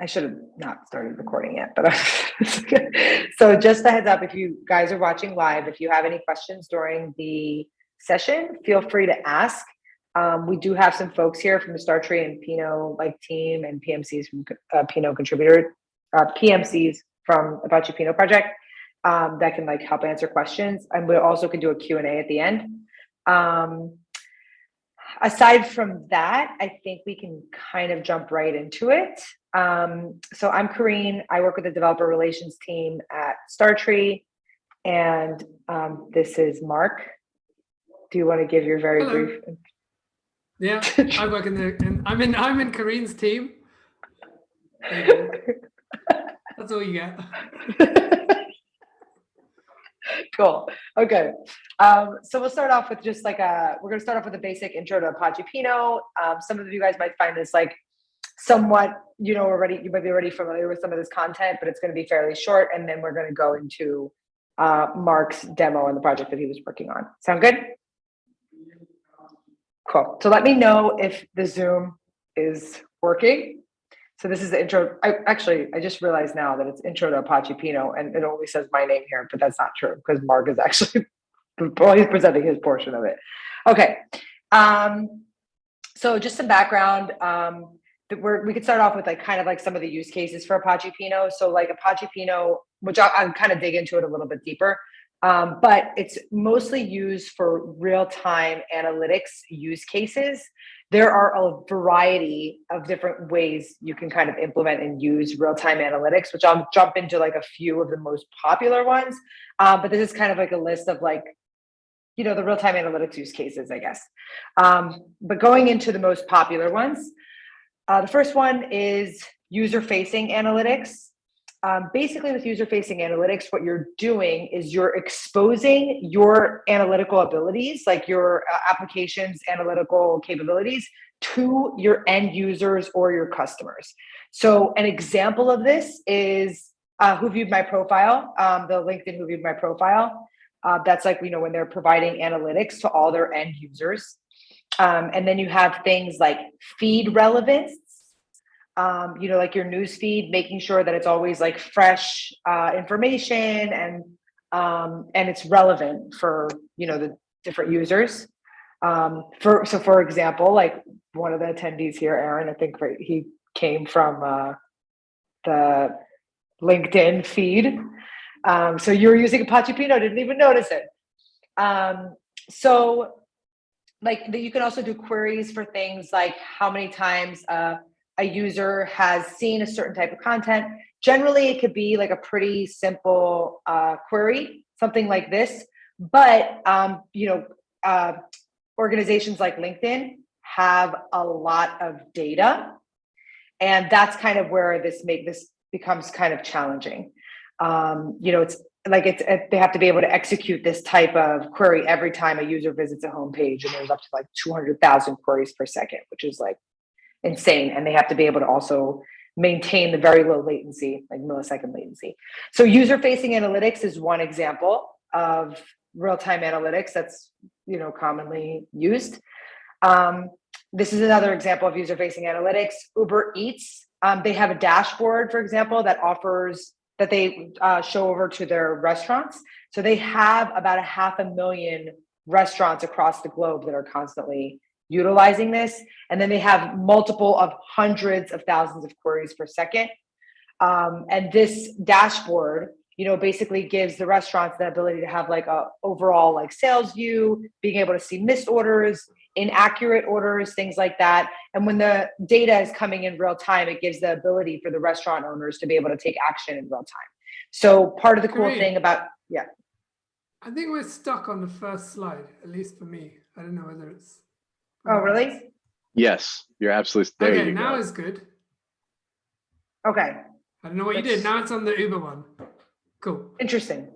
I should have not started recording yet, but so just a heads up, if you guys are watching live, if you have any questions during the session, feel free to ask. We do have some folks here from the StarTree and Pinot team and PMCs from Pinot contributor, PMCs from Apache Pinot project that can help answer questions. And we also can do a Q&A at the end. Aside from that, I think we can kind of jump right into it. So I'm Karin. I work with the developer relations team at StarTree, and this is Mark. Do you want to give your very brief? Yeah, I work I'm in Karin's team. That's all you get. Cool. Okay. So we'll start off with just we're going to start off with a basic intro to Apache Pinot. Some of you guys might find this somewhat, you might be already familiar with some of this content, but it's going to be fairly short. And then we're going to go into Mark's demo on the project that he was working on. Sound good? Cool. So let me know if the Zoom is working. So this is the intro. I just realized now that it's intro to Apache Pinot, and it only says my name here, but that's not true because Mark is actually he's presenting his portion of it. Okay. So just some background. We could start off with some of the use cases for Apache Pinot. So Apache Pinot, which I'll kind of dig into it a little bit deeper. But it's mostly used for real-time analytics use cases. There are a variety of different ways you can kind of implement and use real-time analytics, which I'll jump into a few of the most popular ones. But this is kind of a list of the real-time analytics use cases, I guess. But going into the most popular ones, the first one is user-facing analytics. Basically with user-facing analytics, what you're doing is you're exposing your analytical abilities, your application's analytical capabilities to your end users or your customers. So an example of this is Who Viewed My Profile, the LinkedIn Who Viewed My Profile. That's when they're providing analytics to all their end users. And then you have things like feed relevance. Your news feed, making sure that it's always fresh information and it's relevant for the different users. For example, one of the attendees here, Aaron, I think he came from the LinkedIn feed. So you were using Apache Pinot, didn't even notice it. You can also do queries for things like how many times a user has seen a certain type of content. Generally, it could be a pretty simple query, something like this. But organizations like LinkedIn have a lot of data, and that's kind of where this becomes kind of challenging. It's they have to be able to execute this type of query every time a user visits a homepage, and there's up to 200,000 queries per second, which is insane. And they have to be able to also maintain the very low latency, millisecond latency. So user-facing analytics is one example of real-time analytics that's commonly used. This is another example of user-facing analytics. Uber Eats, they have a dashboard, for example, that they show over to their restaurants. So they have about 500,000 restaurants across the globe that are constantly utilizing this. And then they have multiple of hundreds of thousands of queries per second. And this dashboard, basically gives the restaurants the ability to have a overall sales view, being able to see missed orders, inaccurate orders, things like that. And when the data is coming in real time, it gives the ability for the restaurant owners to be able to take action in real time. So part of the cool thing about, I think we're stuck on the first slide, at least for me. I don't know whether it's... Oh, really? Yes, you're absolutely there. Okay, now it's good. Okay. I don't know what you did. Now it's on the Uber one. Cool. Interesting.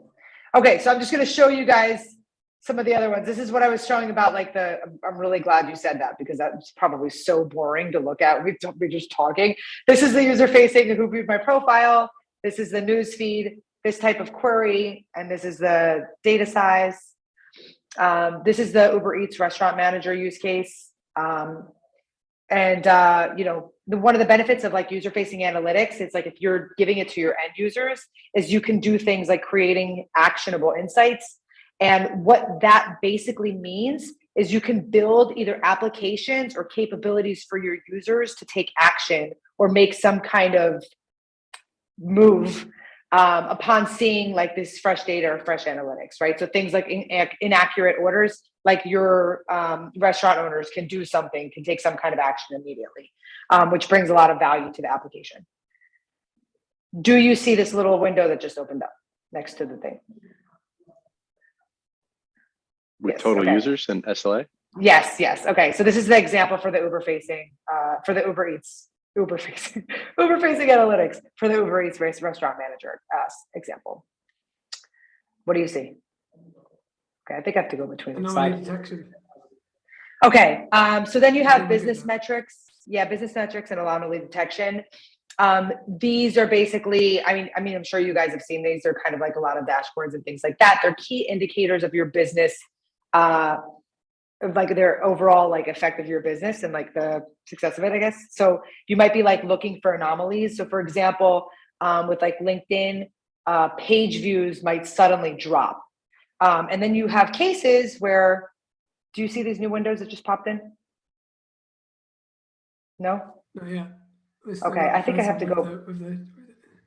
Okay, so I'm just going to show you guys some of the other ones. This is what I was showing about I'm really glad you said that because that's probably so boring to look at. We're just talking. This is the user-facing Who Viewed My Profile. This is the news feed, this type of query, and this is the data size. This is the Uber Eats restaurant manager use case. one of the benefits of like user-facing analytics is like if you're giving it to your end users is you can do things like creating actionable insights. And what that basically means is you can build either applications or capabilities for your users to take action or make some kind of move upon seeing like this fresh data or fresh analytics, right? So things like inaccurate orders, like your restaurant owners can do something, can take some kind of action immediately, which brings a lot of value to the application. Do you see this little window that just opened up next to the thing? With Yes, total okay. users and SLA? Yes. Okay. So this is the example for the Uber facing, for the Uber Eats, Uber facing analytics for the Uber Eats restaurant manager example. What do you see? Okay, I think I have to go between the Anomaly slides. detection. Okay, so then you have Anomaly business data. metrics. Yeah, business metrics and anomaly detection. These are basically, I mean, I'm sure you guys have seen these. They're kind of like a lot of dashboards and things like that. They're key indicators of your business, like their overall like effect of your business and like the success of it, I guess. So you might be like looking for anomalies. So for example, with like LinkedIn, page views might suddenly drop. And then you have cases where, do you see these new windows that just popped in? No? Oh, yeah. Okay, I think I have to go.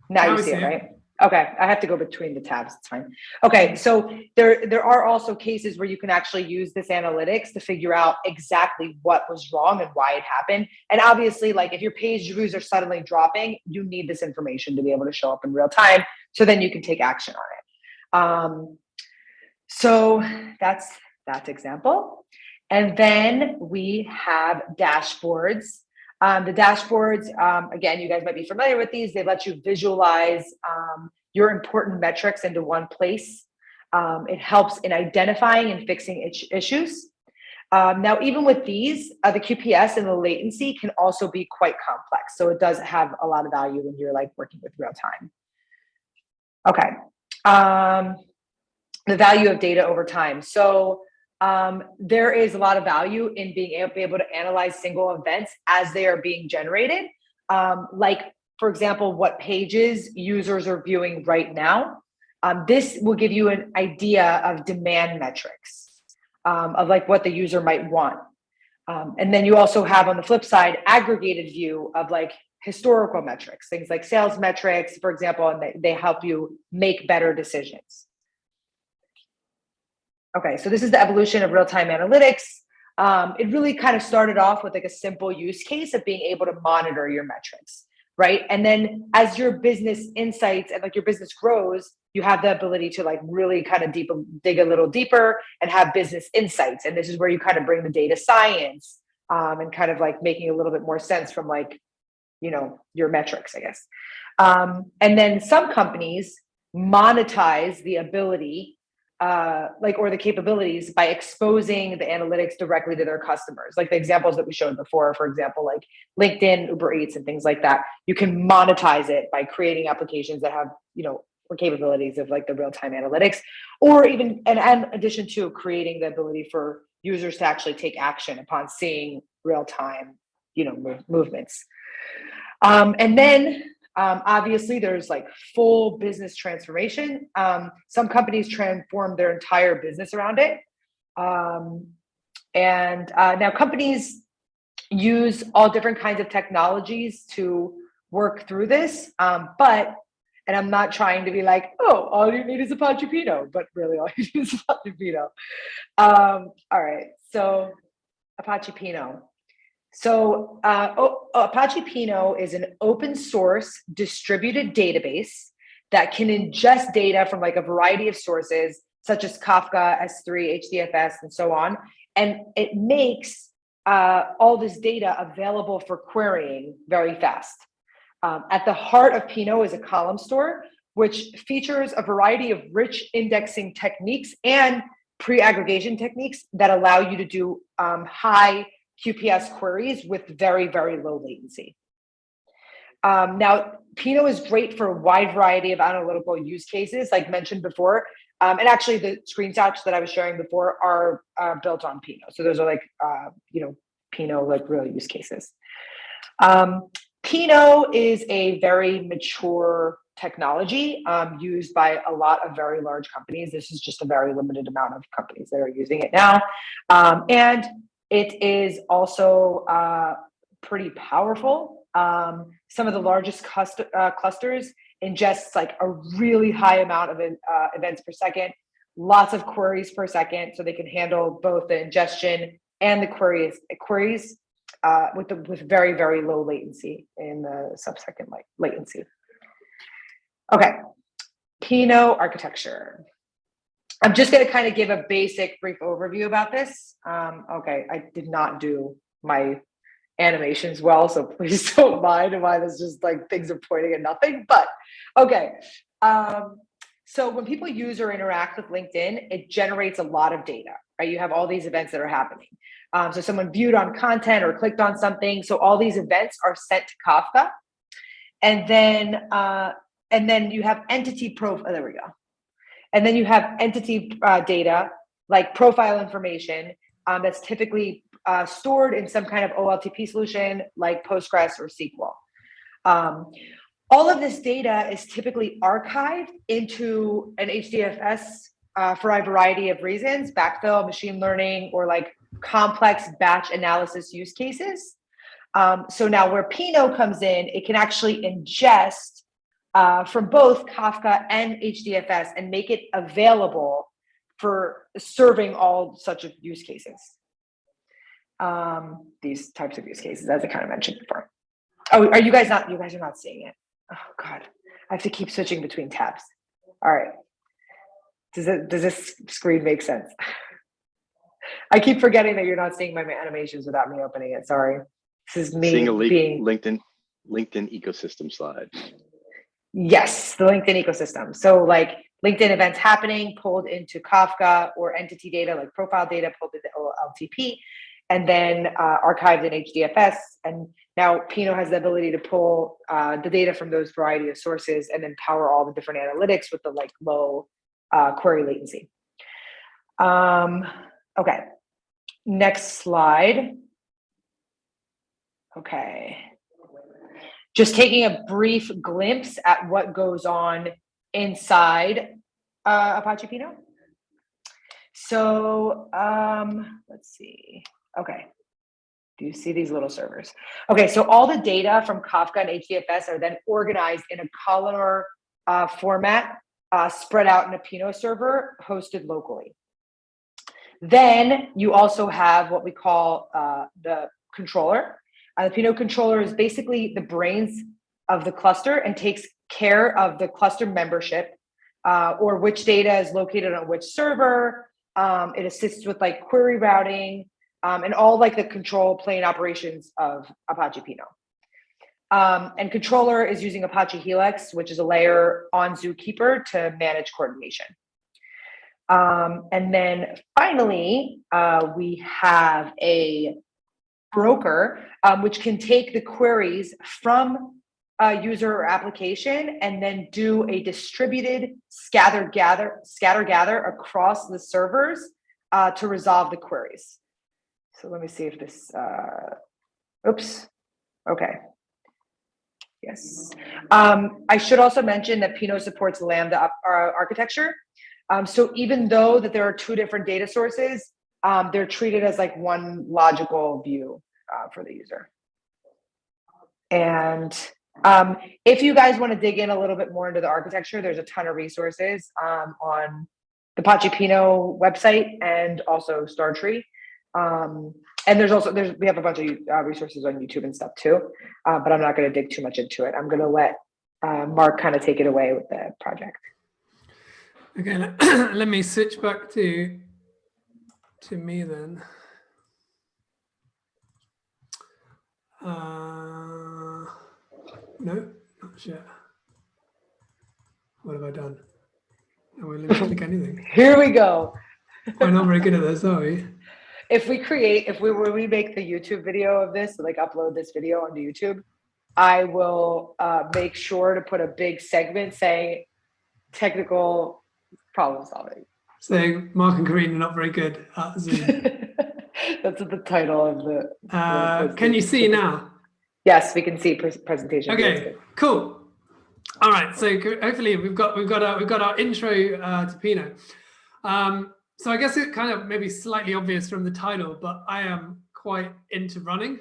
Now Now you we see see it, it. right? Okay, I have to go between the tabs, it's fine. Okay, so there are also cases where you can actually use this analytics to figure out exactly what was wrong and why it happened. And obviously, like if your page views are suddenly dropping, you need this information to be able to show up in real time, so then you can take action on it. So that's that example. And then we have dashboards. The dashboards, again, you guys might be familiar with these. They let you visualize your important metrics into one place. It helps in identifying and fixing issues. Now, even with these, the QPS and the latency can also be quite complex. So it does have a lot of value when you're like working with real time. Okay. The value of data over time. So there is a lot of value in being able to analyze single events as they are being generated. Like, for example, what pages users are viewing right now. This will give you an idea of demand metrics, of like what the user might want. And then you also have on the flip side, aggregated view of like historical metrics, things like sales metrics, for example, and they help you make better decisions. Okay, so this is the evolution of real-time analytics. It really kind of started off with like a simple use case of being able to monitor your metrics, right? And then as your business insights and like your business grows, you have the ability to like really kind of dig a little deeper and have business insights. And this is where you kind of bring the data science and kind of like making a little bit more sense from like, you know, your metrics, I guess. And then some companies monetize the ability or the capabilities by exposing the analytics directly to their customers. Like the examples that we showed before, for example, like LinkedIn, Uber Eats, and things like that. You can monetize it by creating applications that have, you know, capabilities of like the real-time analytics, or even, and in addition to creating the ability for users to actually take action upon seeing real-time, you know, movements. And then obviously there's like full business transformation. Some companies transform their entire business around it. Now companies use all different kinds of technologies to work through this. And I'm not trying to be like, oh, all you need is Apache Pinot, but really all you need is Apache Pinot. All right, so Apache Pinot. So Apache Pinot is an open source distributed database that can ingest data from like a variety of sources, such as Kafka, S3, HDFS, and so on. And it makes all this data available for querying very fast. At the heart of Pinot is a column store, which features a variety of rich indexing techniques and pre-aggregation techniques that allow you to do high QPS queries with very, very low latency. Now, Pinot is great for a wide variety of analytical use cases, like mentioned before. And actually, the screenshots that I was showing before are built on Pinot. So those are like, Pinot, like real use cases. Pinot is a very mature technology used by a lot of very large companies. This is just a very limited amount of companies that are using it now. And it is also pretty powerful. Some of the largest clusters ingest like a really high amount of events per second, lots of queries per second, so they can handle both the ingestion and the queries with very, very low latency in the sub-second latency. Okay, Pinot architecture. I'm just going to kind of give a basic brief overview about this. Okay, I did not do my animations well, so please don't mind why there's just like things are pointing at nothing, but okay. So when people use or interact with LinkedIn, it generates a lot of data, right? You have all these events that are happening. So someone viewed on content or clicked on something. So all these events are sent to Kafka. And then you have entity profile, there we go. And then you have entity data, like profile information that's typically stored in some kind of OLTP solution like Postgres or SQL. All of this data is typically archived into an HDFS for a variety of reasons, backfill, machine learning, or like complex batch analysis use cases. So now where Pinot comes in, it can actually ingest from both Kafka and HDFS and make it available for serving all such of use cases. These types of use cases, as I kind of mentioned before. Oh, you guys are not seeing it. Oh God, I have to keep switching between tabs. All right. Does this screen make sense? I keep forgetting that you're not seeing my animations without me opening it. Sorry. This is me Seeing a being LinkedIn ecosystem slide. Yes, the LinkedIn ecosystem. So like LinkedIn events happening, pulled into Kafka, or entity data like profile data pulled into OLTP, and then archived in HDFS. And now Pinot has the ability to pull the data from those variety of sources and then power all the different analytics with the like low query latency. Okay, next slide. Okay. Just taking a brief glimpse at what goes on inside Apache Pinot. So let's see. Okay. Do you see these little servers? Okay, so all the data from Kafka and HDFS are then organized in a columnar format, spread out in a Pinot server hosted locally. Then you also have what we call the controller. The Pinot controller is basically the brains of the cluster and takes care of the cluster membership or which data is located on which server. It assists with like query routing and all like the control plane operations of Apache Pinot. And controller is using Apache Helix, which is a layer on Zookeeper to manage coordination. And then finally, we have a broker, which can take the queries from a user or application and then do a distributed scatter gather across the servers to resolve the queries. So let me see if this, oops, okay. Yes. I should also mention that Pinot supports Lambda architecture. So even though that there are two different data sources, they're treated as like one logical view for the user. And if you guys want to dig in a little bit more into the architecture, there's a ton of resources on the Apache Pinot website and also StarTree. And we have a bunch of resources on YouTube and stuff too, but I'm not going to dig too much into it. I'm going to let Mark kind of take it away with the project. Okay, let me switch back to me then. No, not yet. What have I done? No, let me click anything. Here we go. We're not very good at this, are we? When we make the YouTube video of this, like upload this video onto YouTube, I will make sure to put a big segment saying technical problem solving. Saying Mark and Karin are not very good at Zoom. That's what the title of the Can you see now? Yes, we can see presentation. Okay, cool. All right, so hopefully we've got our intro to Pinot. So I guess it kind of maybe slightly obvious from the title, but I am quite into running.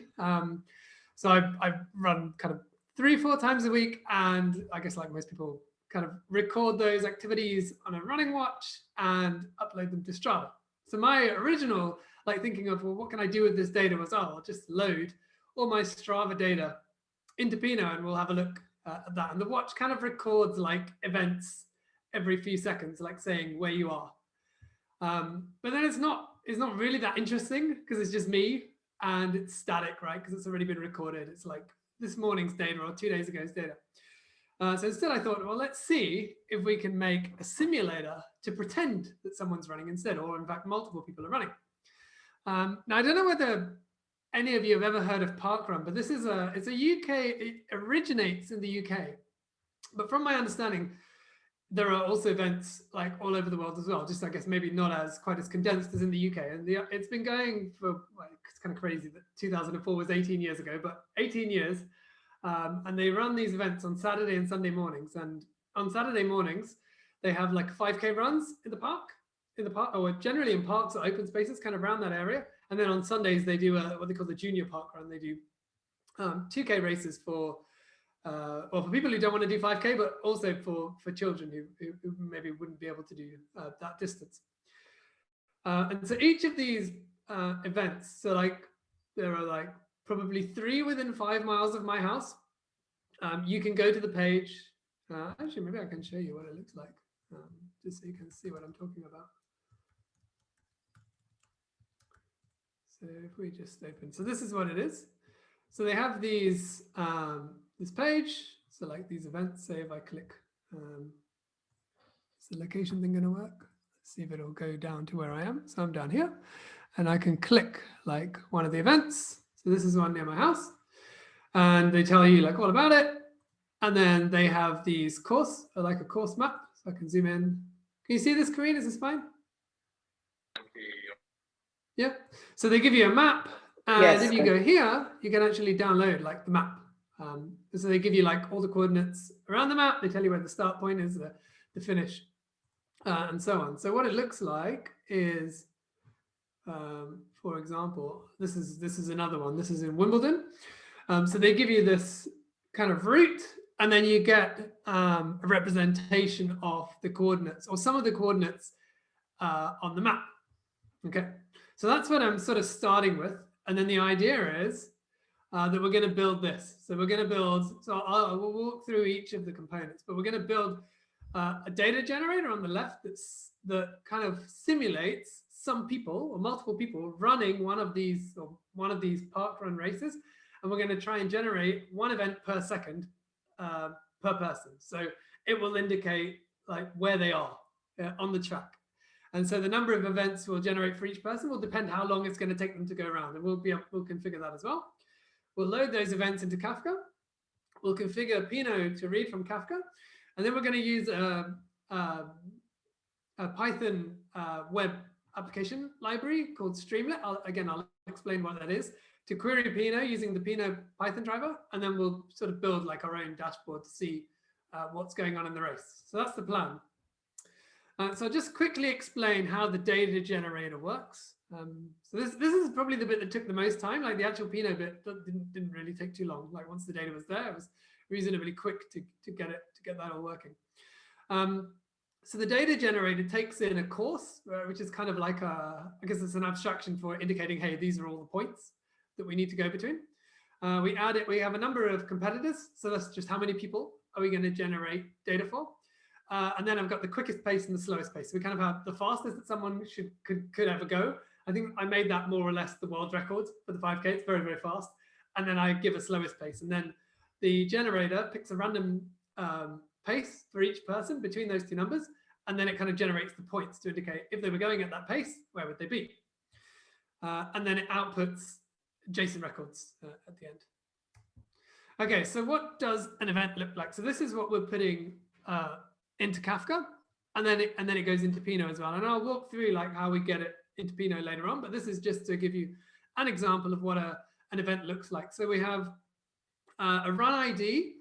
So I run kind of 3-4 times a week, and I guess like most people, kind of record those activities on a running watch and upload them to Strava. So my original like thinking of, well, what can I do with this data was, oh, I'll just load all my Strava data into Pinot and we'll have a look at that. And the watch kind of records like events every few seconds, like saying where you are. But then it's not really that interesting because it's just me and it's static, right? Because it's already been recorded. It's like this morning's data or 2 days ago's data. So instead I thought, well, let's see if we can make a simulator to pretend that someone's running instead, or in fact, multiple people are running. Now, I don't know whether any of you have ever heard of Parkrun, but this is it's a UK, it originates in the UK. But from my understanding, there are also events like all over the world as well, just I guess maybe not as quite as condensed as in the UK. And it's been going for, like, it's kind of crazy that 2004 was 18 years ago, but 18 years. And they run these events on Saturday and Sunday mornings. And on Saturday mornings, they have like 5K runs in the park, or generally in parks or open spaces kind of around that area. And then on Sundays, they do what they call the junior park run. They do 2K races for people who don't want to do 5K, but also for children who maybe wouldn't be able to do that distance. And so each of these events, so like there are like probably 3 within 5 miles of my house. You can go to the page. Actually, maybe I can show you what it looks like, just so you can see what I'm talking about. So if we just open, so this is what it is. So they have these, this page. So like these events, say if I click, is the location thing going to work? Let's see if it'll go down to where I am. So I'm down here and I can click like one of the events. So this is one near my house and they tell you like all about it. And then they have these course, like a course map. So I can zoom in. Can you see this, Karin? Is this fine? Yeah. So they give you a map. And Yes, if you go here, you can actually download like the map. So they give you like all the coordinates around the map. They tell you where the start point is, the finish, and so on. So what it looks like is, for example, this is another one. This is in Wimbledon. So they give you this kind of route, and then you get a representation of the coordinates or some of the coordinates on the map. Okay, so that's what I'm sort of starting with. And then the idea is that we're going to build this. So we're going to build, so we'll walk through each of the components, but we're going to build a data generator on the left that kind of simulates some people or multiple people running one of these park run races. And we're going to try and generate one event per second per person. So it will indicate like where they are on the track. And so the number of events we'll generate for each person will depend how long it's going to take them to go around. And we'll configure that as well. We'll load those events into Kafka. We'll configure Pinot to read from Kafka. And then we're going to use a Python web application library called Streamlit. I'll explain what that is, to query Pinot using the Pinot Python driver. And then we'll sort of build like our own dashboard to see what's going on in the race. So that's the plan. So I'll just quickly explain how the data generator works. So this is probably the bit that took the most time. Like the actual Pinot bit didn't really take too long. Like once the data was there, it was reasonably quick to get that all working. So the data generator takes in a course, which is kind of like I guess it's an abstraction for indicating, hey, these are all the points that we need to go between. We add it. We have a number of competitors. So that's just how many people are we going to generate data for. And then I've got the quickest pace and the slowest pace. So we kind of have the fastest that someone could ever go. I think I made that more or less the world record for the 5K. It's very, very fast. And then I give a slowest pace. And then the generator picks a random pace for each person between those two numbers. And then it kind of generates the points to indicate if they were going at that pace, where would they be? And then it outputs JSON records at the end. Okay, so what does an event look like? So this is what we're putting into Kafka, and then it goes into Pinot as well. And I'll walk through like how we get it into Pinot later on, but this is just to give you an example of what an event looks like. So we have a run ID.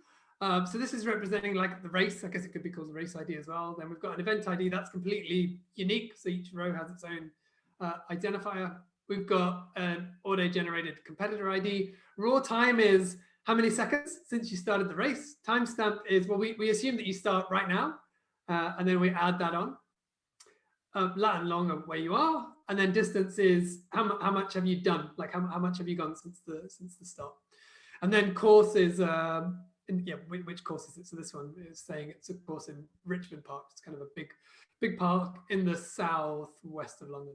So this is representing like the race. I guess it could be called the race ID as well. Then we've got an event ID that's completely unique. So each row has its own identifier. We've got an auto-generated competitor ID. Raw time is how many seconds since you started the race. Timestamp is, well, we assume that you start right now, and then we add that on. Lat and long of where you are, and then distance is how much have you done, like how much have you gone since the start. And then course is which course is it? So this one is saying it's a course in Richmond Park. It's kind of a big park in the southwest of London.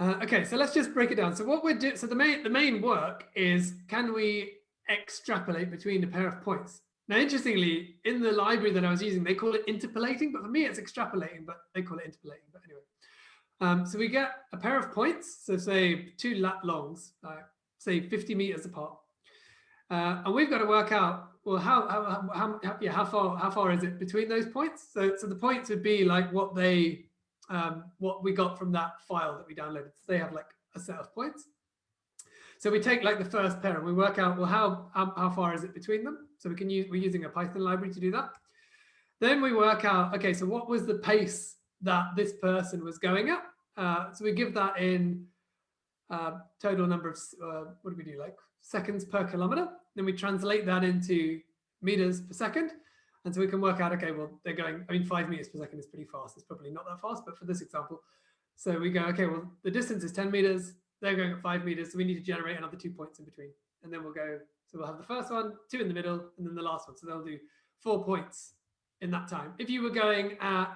Okay, so let's just break it down. So what we're doing, so the main work is, can we extrapolate between a pair of points? Now, interestingly, in the library that I was using, they call it interpolating, but for me, it's extrapolating, but they call it interpolating. But anyway, so we get a pair of points. So say 2 lat longs, say 50 meters apart. And we've got to work out, well, how far is it between those points? So the points would be like what we got from that file that we downloaded. So they have like a set of points. So we take like the first pair and we work out, well, how far is it between them? So we're using a Python library to do that. Then we work out, okay, so what was the pace that this person was going at? So we give that in total number of, what do we do, like seconds per kilometer. Then we translate that into meters per second. And so we can work out, okay, well, they're going, 5 meters per second is pretty fast. It's probably not that fast, but for this example, so we go, okay, well, the distance is 10 meters. They're going at 5 meters. So we need to generate another 2 points in between. And then we'll go, so we'll have the first one, 2 in the middle, and then the last one. So they'll do 4 points in that time. If you were going at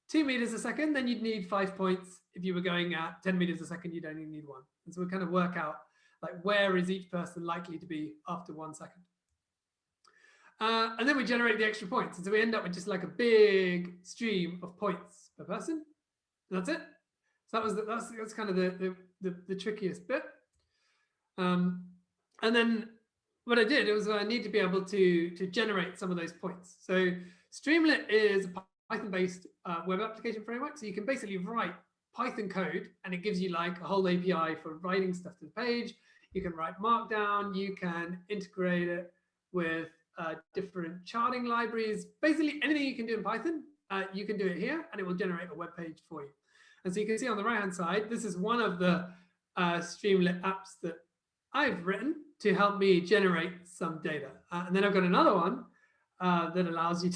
2 meters a second, then you'd need 5 points. If you were going at 10 meters a second, you'd only need 1. And so we kind of work out like where is each person likely to be after 1 second. And then we generate the extra points. And so we end up with just like a big stream of points per person. And that's it. So that's kind of the trickiest bit. And then what I did was I need to be able to generate some of those points. So Streamlit is a Python-based web application framework. So you can basically write Python code and it gives you like a whole API for writing stuff to the page. You can write Markdown. You can integrate it with different charting libraries. Basically anything you can do in Python, you can do it here and it will generate a web page for you. And so you can see on the right hand side, this is one of the Streamlit apps that I've written to help me generate some data. And then I've got another one that allows you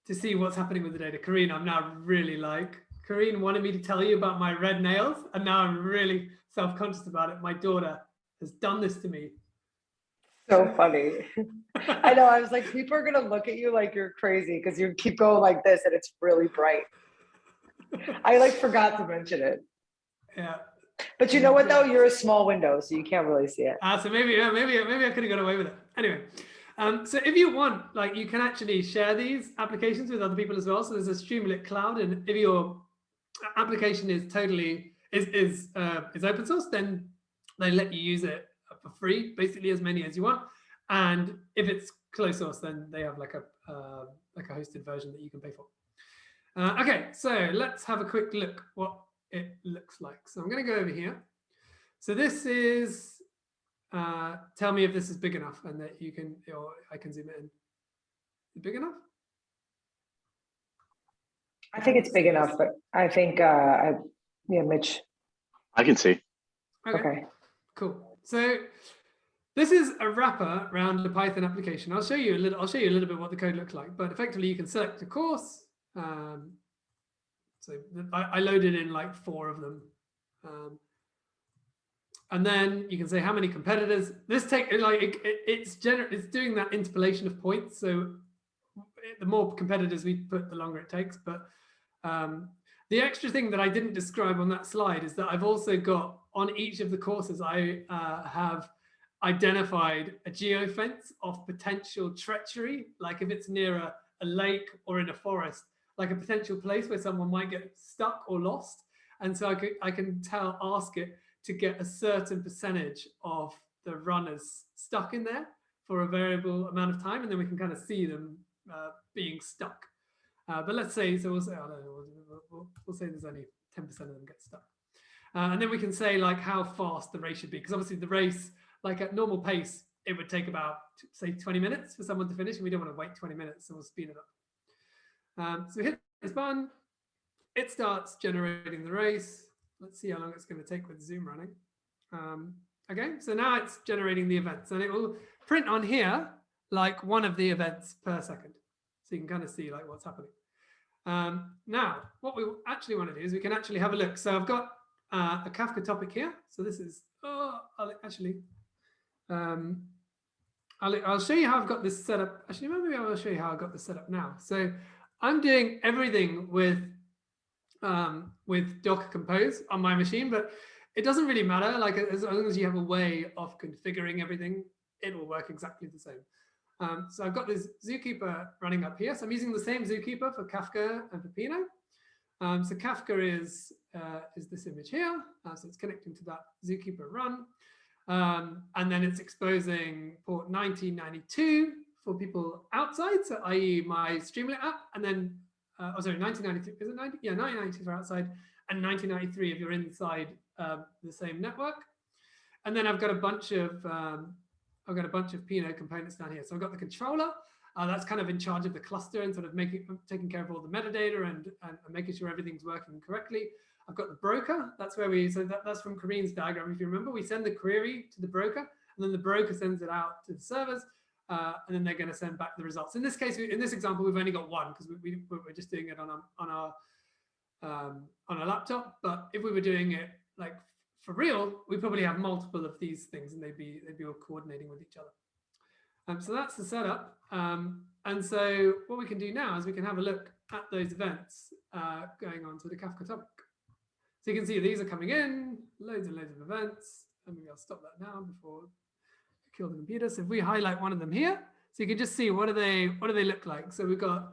to see what's happening with the data. Karin, I'm now really like, Karin wanted me to tell you about my red nails and now I'm really self-conscious about it. My daughter has done this to me. So funny. I know, I was like, people are going to look at you like you're crazy because you keep going like this and it's really bright. I like forgot to mention it. Yeah. But you know what though? You're a small window, so you can't really see it. So maybe I could have got away with it. Anyway, so if you want, like, you can actually share these applications with other people as well. So there's a Streamlit cloud, and if your application is totally is open source, then they let you use it for free, basically as many as you want. And if it's closed source, then they have like a hosted version that you can pay for. Okay, so let's have a quick look what it looks like. So I'm going to go over here. So this is, tell me if this is big enough and that you can, or I can zoom it in. Is it big enough? I think it's big enough, but I think, yeah, Mitch. I can see. Okay. Cool. So this is a wrapper around the Python application. I'll show you a little bit what the code looks like, but effectively you can select a course. So I loaded in like 4 of them. And then you can say how many competitors. This it's doing that interpolation of points. So the more competitors we put, the longer it takes. But the extra thing that I didn't describe on that slide is that I've also got on each of the courses, I have identified a geofence of potential treachery, like if it's near a lake or in a forest, like a potential place where someone might get stuck or lost. And so I can ask it to get a certain percentage of the runners stuck in there for a variable amount of time, and then we can kind of see them being stuck. But let's say, so we'll say, I don't know, we'll say there's only 10% of them get stuck. And then we can say like how fast the race should be, because obviously the race, like at normal pace, it would take about, say, 20 minutes for someone to finish, and we don't want to wait 20 minutes, so we'll speed it up. So we hit this button, it starts generating the race. Let's see how long it's going to take with Zoom running. Okay, so now it's generating the events, and it will print on here like one of the events per second. So you can kind of see like what's happening. Now, what we actually want to do is we can actually have a look. So I've got a Kafka topic here. So this is, I'll show you how I've got this set up. Actually, maybe I'll show you how I got this set up now. So I'm doing everything with Docker Compose on my machine, but it doesn't really matter. Like as long as you have a way of configuring everything, it will work exactly the same. So I've got this Zookeeper running up here. So I'm using the same Zookeeper for Kafka and for Pinot. So Kafka is this image here. So it's connecting to that Zookeeper run. And then it's exposing port 1992 for people outside, so i.e. my Streamlit app, and then, 1993, is it 90? Yeah, 1992 for outside, and 1993 if you're inside the same network. And then I've got a bunch of Pinot components down here. So I've got the controller, that's kind of in charge of the cluster and sort of taking care of all the metadata and making sure everything's working correctly. I've got the broker. That's where that's from Karin's diagram. If you remember, we send the query to the broker, and then the broker sends it out to the servers, and then they're going to send back the results. In this case, in this example, we've only got one because we're just doing it on our laptop. But if we were doing it like for real, we probably have multiple of these things, and they'd be all coordinating with each other. So that's the setup. And so what we can do now is we can have a look at those events going on to the Kafka topic. So you can see these are coming in, loads and loads of events. And maybe I'll stop that now before I kill the computer. So if we highlight one of them here, so you can just see what do they look like. So we've got,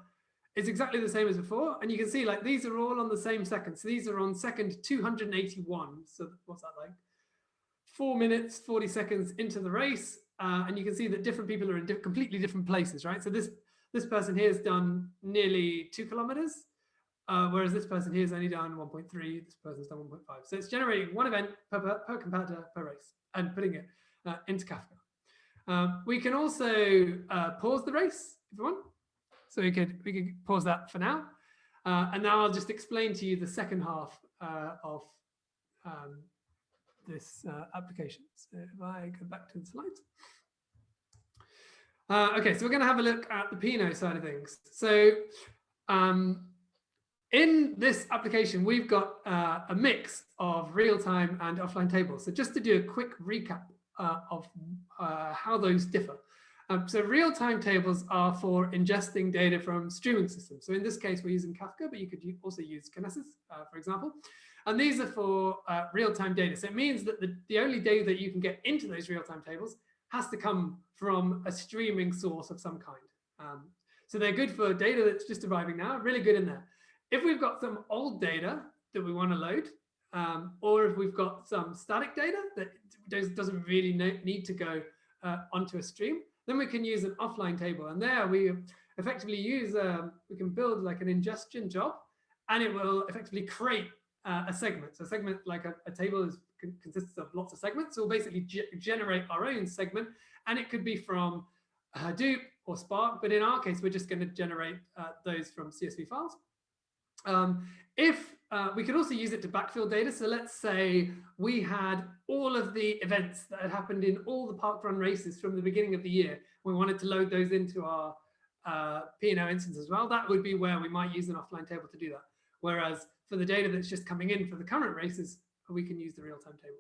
it's exactly the same as before. And you can see like these are all on the same second. So these are on second 281. So what's that like? 4 minutes, 40 seconds into the race. And you can see that different people are in completely different places, right? So this person here has done nearly 2 kilometers. Whereas this person here has only done 1.3, this person's done 1.5. So it's generating one event per competitor per race and putting it into Kafka. We can also pause the race if we want. So we could pause that for now. And now I'll just explain to you the second half of this application. So if I go back to the slides. Okay, so we're going to have a look at the Pinot side of things. So in this application, we've got a mix of real-time and offline tables. So just to do a quick recap of how those differ. So real-time tables are for ingesting data from streaming systems. So in this case, we're using Kafka, but you could also use Kinesis, for example. And these are for real-time data. So it means that the only data that you can get into those real-time tables has to come from a streaming source of some kind. So they're good for data that's just arriving now, really good in there. If we've got some old data that we want to load, or if we've got some static data that doesn't really need to go onto a stream, then we can use an offline table. And there we effectively use, we can build like an ingestion job, and it will effectively create a segment. So a segment, like a table consists of lots of segments. So we'll basically generate our own segment, and it could be from Hadoop or Spark, but in our case, we're just going to generate those from CSV files. If we could also use it to backfill data. So let's say we had all of the events that had happened in all the parkrun races from the beginning of the year. We wanted to load those into our Pinot instance as well. That would be where we might use an offline table to do that. Whereas for the data that's just coming in for the current races, we can use the real-time table.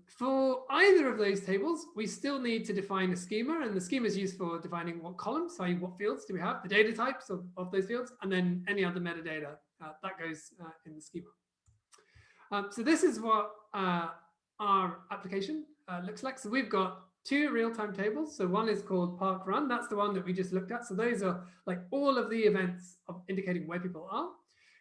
For either of those tables, we still need to define a schema, and the schema is used for defining what columns, i.e. what fields do we have, the data types of those fields, and then any other metadata that goes in the schema. So this is what our application looks like. So we've got 2 real-time tables. So one is called Park Run. That's the one that we just looked at. So those are like all of the events of indicating where people are.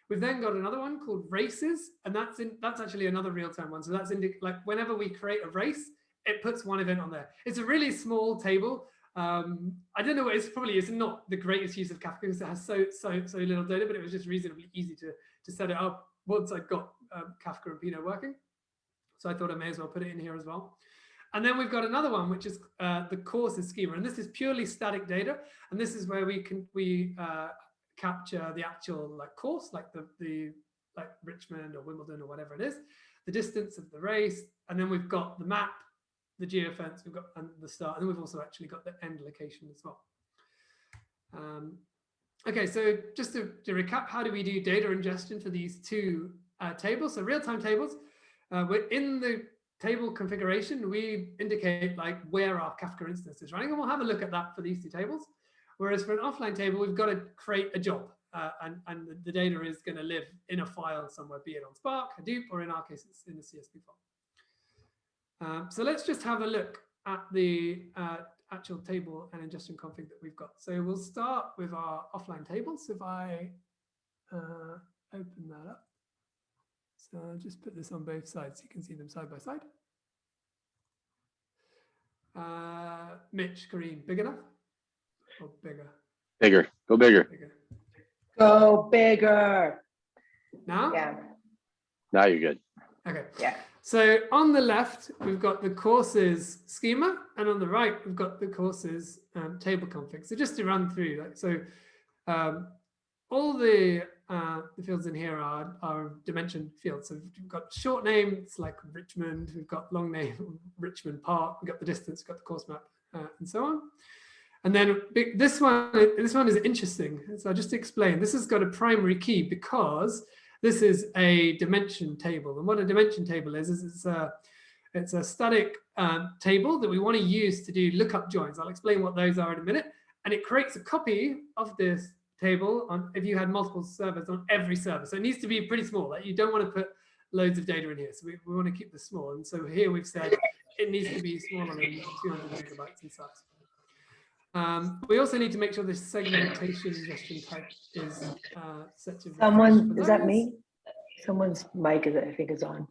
We've then got another one called Races, and that's actually another real-time one. So that's like whenever we create a race, it puts one event on there. It's a really small table. I don't know what it's not the greatest use of Kafka because it has so little data, but it was just reasonably easy to set it up once I got Kafka and Pinot working. So I thought I may as well put it in here as well. And then we've got another one, which is the courses schema. And this is purely static data. And this is where we capture the actual like course, like the like Richmond or Wimbledon or whatever it is, the distance of the race. And then we've got the map, the geofence, we've got and the start. And then we've also actually got the end location as well. Okay, so just to recap, how do we do data ingestion for these two tables? So real-time tables, we're in the table configuration, we indicate like where our Kafka instance is running, and we'll have a look at that for these two tables. Whereas for an offline table, we've got to create a job, and the data is going to live in a file somewhere, be it on Spark, Hadoop, or in our case, it's in a CSV file. So let's just have a look at the actual table and ingestion config that we've got. So we'll start with our offline tables. If I open that up. So I'll just put this on both sides so you can see them side by side. Mitch, Karin, big enough or bigger? Bigger, go bigger. Bigger. Go bigger. Now? Yeah. Now you're good. Okay. Yeah. So on the left, we've got the courses schema, and on the right, we've got the courses table config. So just to run through, like, so all the fields in here are dimension fields. So we've got short name, it's like Richmond. We've got long name, Richmond Park. We've got the distance, we've got the course map, and so on. And then this one is interesting. So I'll just explain. This has got a primary key because this is a dimension table. And what a dimension table is it's a static table that we want to use to do lookup joins. I'll explain what those are in a minute. And it creates a copy of this table on if you had multiple servers on every server. So it needs to be pretty small. Like you don't want to put loads of data in here. So we want to keep this small. And so here we've said it needs to be smaller than 200 megabytes in size. We also need to make sure the segmentation ingestion type is set to. Someone, is that me? Someone's mic is, I think, is on.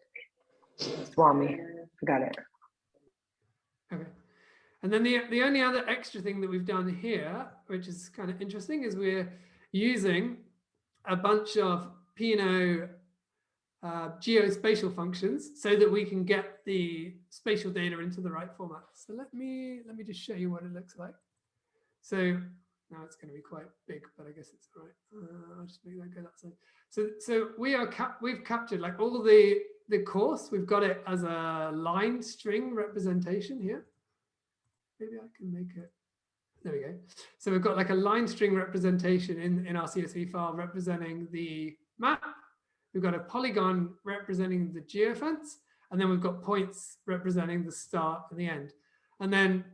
Swami, got it. Okay. And then the only other extra thing that we've done here, which is kind of interesting, is we're using a bunch of Pinot geospatial functions so that we can get the spatial data into the right format. So let me just show you what it looks like. So now it's going to be quite big, but I guess it's all right. I'll just make that go that side. So we've captured like all the course. We've got it as a line string representation here. Maybe I can make it. There we go. So we've got like a line string representation in our CSV file representing the map. We've got a polygon representing the geofence, and then we've got points representing the start and the end. And then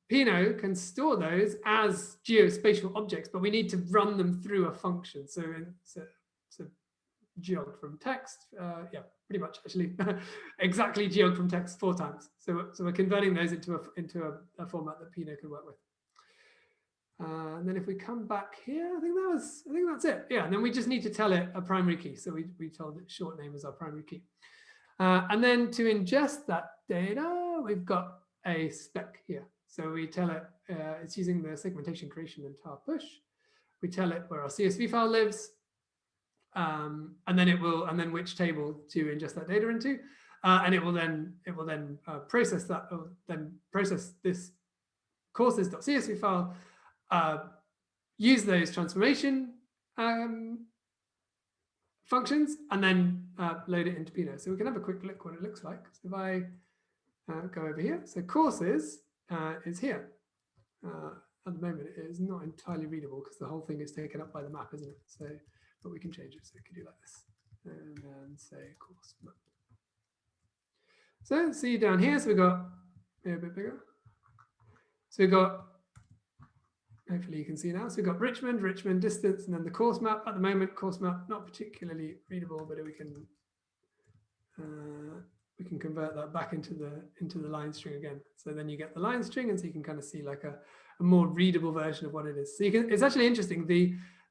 Pinot can store those as geospatial objects, but we need to run them through a function. So geog from text, yeah, pretty much actually exactly geog from text 4 times. So we're converting those into a format that Pinot can work with. And then if we come back here, I think that's it. Yeah, and then we just need to tell it a primary key. So we told it short name as our primary key. And then to ingest that data, we've got a spec here. So we tell it it's using the segmentation creation and tar push. We tell it where our CSV file lives, and then which table to ingest that data into, and it will then process that, or then process this courses.csv file, use those transformation functions, and then load it into Pinot. So we can have a quick look what it looks like. So if I go over here, so courses is here. At the moment, it is not entirely readable because the whole thing is taken up by the map, isn't it? So, but we can change it. So we can do like this, and then say course map. So see down here. So we got a bit bigger. So we got. Hopefully you can see now. So we've got Richmond distance, and then the course map. At the moment, course map not particularly readable, but we can convert that back into the line string again. So then you get the line string, and so you can kind of see like a more readable version of what it is. So you can. It's actually interesting.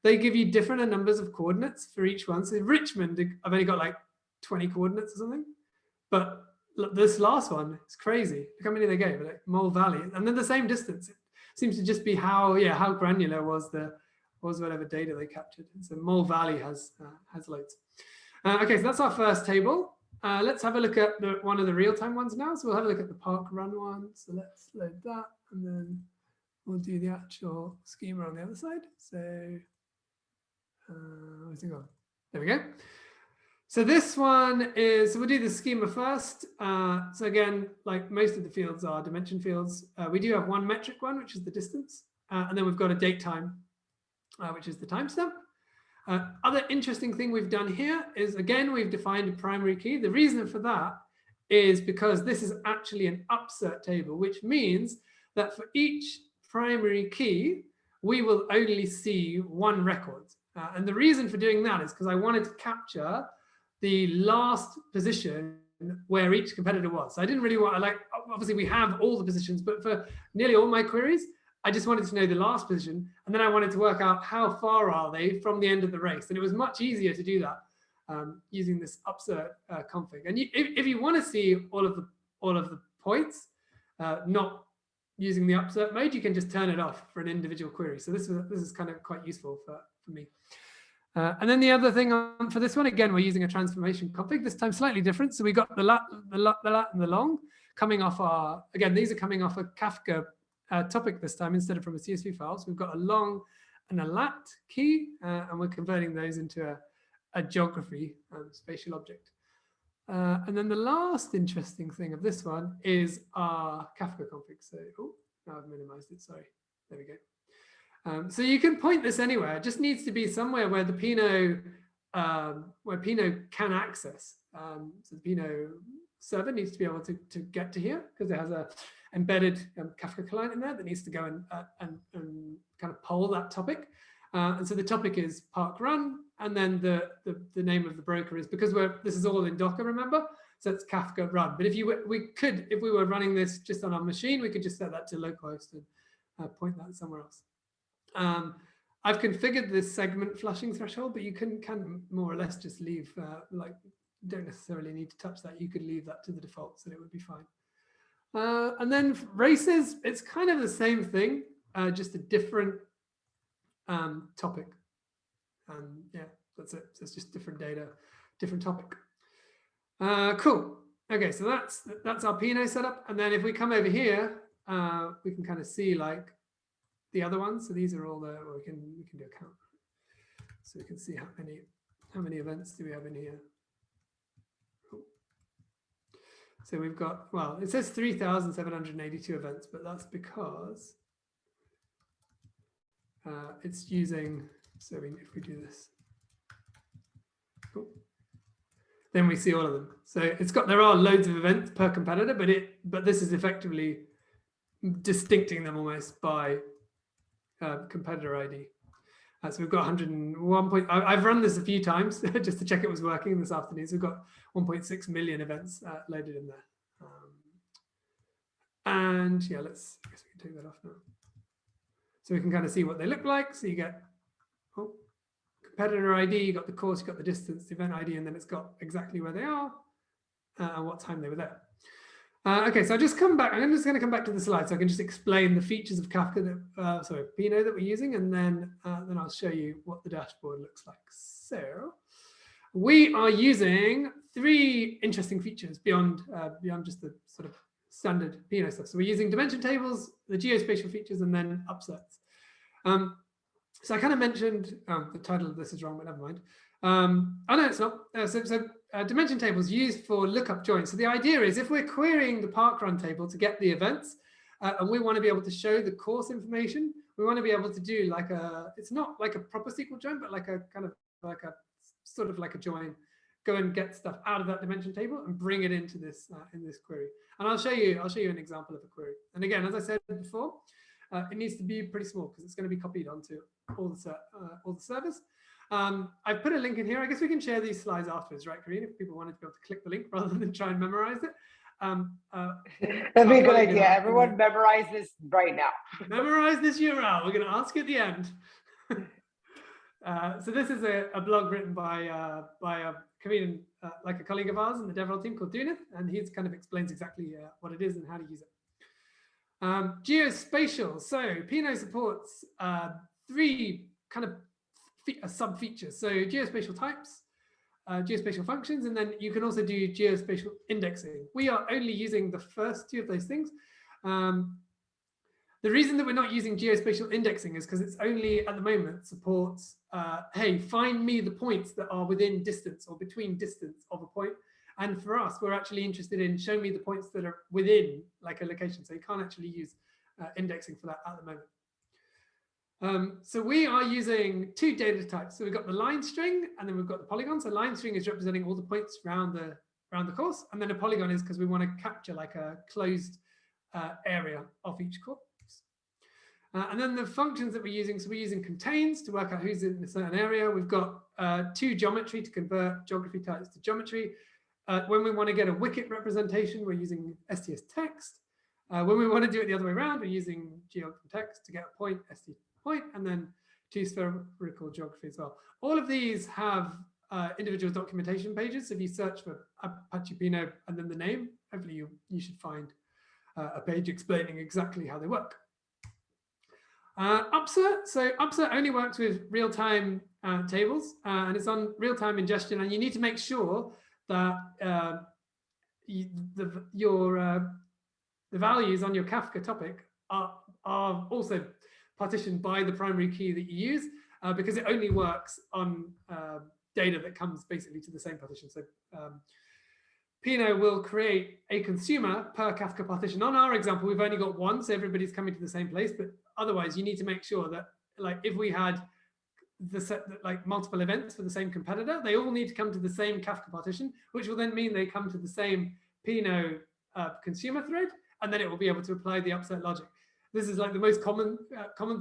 They give you different numbers of coordinates for each one. So Richmond, I've only got like 20 coordinates or something, but this last one is crazy. Look how many they gave. Like Mole Valley, and then the same distance. Seems to just be how granular was whatever data they captured. And so Mole Valley has loads. Okay, so that's our first table. Let's have a look at one of the real-time ones now. So we'll have a look at the park run one. So let's load that, and then we'll do the actual schema on the other side. So where's it gone? There we go. So this one is, so we'll do the schema first. So again, like most of the fields are dimension fields. We do have one metric one, which is the distance. And then we've got a date time, which is the timestamp. Other interesting thing we've done here is, again, we've defined a primary key. The reason for that is because this is actually an upsert table, which means that for each primary key, we will only see one record. And the reason for doing that is because I wanted to capture the last position where each competitor was. So I didn't really want, obviously we have all the positions, but for nearly all my queries, I just wanted to know the last position. And then I wanted to work out how far are they from the end of the race. And it was much easier to do that using this upsert config. And if you want to see all of the points, not using the upsert mode, you can just turn it off for an individual query. So this is kind of quite useful for me. And then the other thing for this one, again, we're using a transformation config, this time slightly different. So we got the lat, and the long coming off our, again, these are coming off a Kafka topic this time instead of from a CSV file. So we've got a long and a lat key, and we're converting those into a geography spatial object. And then the last interesting thing of this one is our Kafka config. So, oh, now I've minimized it, sorry. There we go. So you can point this anywhere. It just needs to be somewhere where the Pinot, can access. So the Pinot server needs to be able to get to here because it has a embedded Kafka client in there that needs to go and kind of poll that topic. And so the topic is park run, and then the name of the broker is, because this is all in Docker, remember? So it's Kafka run. But if we were running this just on our machine, we could just set that to localhost and point that somewhere else. I've configured this segment flushing threshold, but you can more or less just leave, don't necessarily need to touch that. You could leave that to the defaults and it would be fine. And then races, it's kind of the same thing, just a different topic. Yeah, that's it. So it's just different data, different topic. Cool. Okay, so that's our Pinot setup. And then if we come over here, we can kind of see like the other ones. So these are all the, we can do a count. So we can see how many events do we have in here. So we've got, well, it says 3,782 events, but that's because it's using, so if we do this, then we see all of them. So there are loads of events per competitor, but this is effectively distincting them almost by competitor ID. So we've got 101 I've run this a few times just to check it was working this afternoon. So we've got 1.6 million events loaded in there. And yeah, I guess we can take that off now. So we can kind of see what they look like. So you get competitor ID, you got the course, you got the distance, the event ID, and then it's got exactly where they are and what time they were there. Okay, so I'll just come back. I'm just going to come back to the slide so I can just explain the features of Kafka, Pinot that we're using, and then I'll show you what the dashboard looks like. So we are using 3 interesting features beyond just the sort of standard Pinot stuff. So we're using dimension tables, the geospatial features, and then upserts. So I kind of mentioned the title of this is wrong, but never mind. Oh no, it's not. Dimension tables used for lookup joins. So the idea is if we're querying the parkrun table to get the events, and we want to be able to show the course information, we want to be able to do like it's not like a proper SQL join, but like a kind of like a sort of like a join, go and get stuff out of that dimension table and bring it into this in this query. And I'll show you an example of a query. And again, as I said before, it needs to be pretty small because it's going to be copied onto all the servers. I've put a link in here. I guess we can share these slides afterwards, right, Karin? If people wanted to be able to click the link rather than try and memorize it. That'd be a good idea. Everyone memorize this right now. Memorize this URL. We're going to ask you at the end. So this is a blog written by a comedian, like a colleague of ours in the DevRel team called Dunith, and he kind of explains exactly what it is and how to use it. Geospatial. So Pinot supports 3 kind of sub features. So geospatial types, geospatial functions, and then you can also do geospatial indexing. We are only using the first two of those things. The reason that we're not using geospatial indexing is because it's only at the moment supports, hey, find me the points that are within distance or between distance of a point. And for us, we're actually interested in show me the points that are within like a location. So you can't actually use indexing for that at the moment. So we are using two data types. So we've got the line string and then we've got the polygon. So line string is representing all the points around the course. And then a polygon is because we want to capture like a closed area of each course. And then the functions that we're using, so we're using contains to work out who's in a certain area. We've got toGeometry to convert geography types to geometry. When we want to get a wicket representation, we're using STS text. When we want to do it the other way around, we're using geotext to get a point, ST point, and then spherical geography as well. All of these have individual documentation pages. So if you search for Apache Pinot and then the name, hopefully you should find a page explaining exactly how they work. Upsert, so Upsert only works with real-time tables and it's on real-time ingestion, and you need to make sure that the values on your Kafka topic are also partitioned by the primary key that you use, because it only works on data that comes basically to the same partition. So Pinot will create a consumer per Kafka partition. On our example, we've only got one, so everybody's coming to the same place. But otherwise, you need to make sure that, like, if we had like multiple events for the same competitor, they all need to come to the same Kafka partition, which will then mean they come to the same Pinot consumer thread, and then it will be able to apply the upsert logic. This is like the most common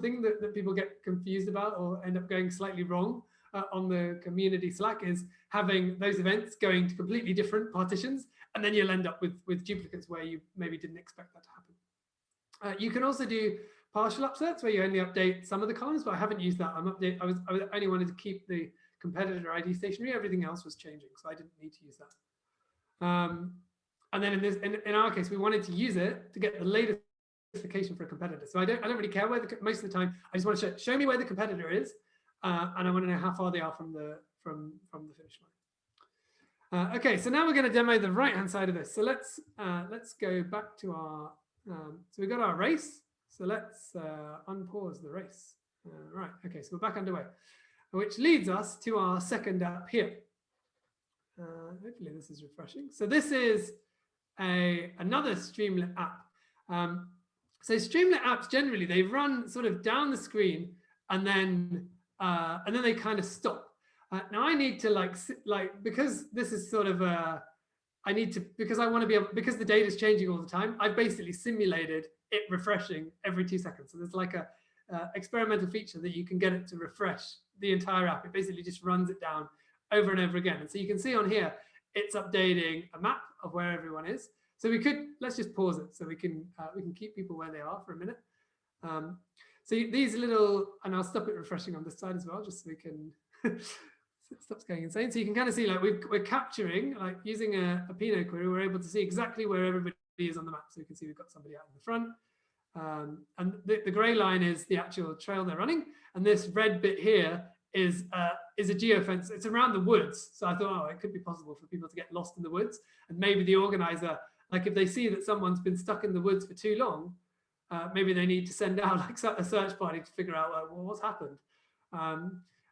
thing that people get confused about or end up going slightly wrong on the community Slack, is having those events going to completely different partitions, and then you'll end up with duplicates where you maybe didn't expect that to happen. You can also do partial upserts where you only update some of the columns, but I haven't used that. I only wanted to keep the competitor ID stationary. Everything else was changing, so I didn't need to use that. And then in our case, we wanted to use it to get the latest location for a competitor. So I don't really care where most of the time. I just want to show me where the competitor is, and I want to know how far they are from the finish line. Okay, so now we're going to demo the right-hand side of this. So let's go back to our. So we got our race. So let's unpause the race. Right. Okay, so we're back underway, which leads us to our second app here. Hopefully this is refreshing. So this is another Streamlit app. So Streamlit apps generally, they run sort of down the screen and then they kind of stop. Now I need to because this is sort of because I want to be able, because the data is changing all the time, I've basically simulated it refreshing every 2 seconds. So there's like a experimental feature that you can get it to refresh the entire app. It basically just runs it down over and over again. And so you can see on here, it's updating a map of where everyone is. So let's just pause it so we can keep people where they are for a minute. So these little, and I'll stop it refreshing on this side as well, just so we can, it stops going insane. So you can kind of see, like, we're capturing, like, using a Pinot query, we're able to see exactly where everybody is on the map. So you can see we've got somebody out in the front. And the gray line is the actual trail they're running. And this red bit here is a geofence. It's around the woods. So I thought, oh, it could be possible for people to get lost in the woods. And maybe the organizer, like, if they see that someone's been stuck in the woods for too long, maybe they need to send out like a search party to figure out, well, what's happened.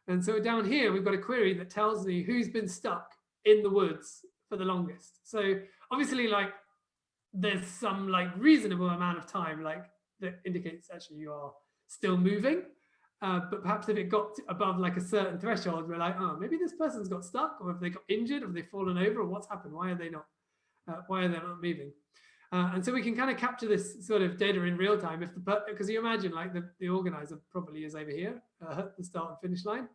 And so down here, we've got a query that tells me who's been stuck in the woods for the longest. So obviously, like, there's some like reasonable amount of time like that indicates actually you are still moving. But perhaps if it got above like a certain threshold, we're like, oh, maybe this person's got stuck, or if they got injured, or if they've fallen over, or what's happened? Why are they not moving? And so we can kind of capture this sort of data in real time. Because you imagine, like, the organizer probably is over here at the start and finish line,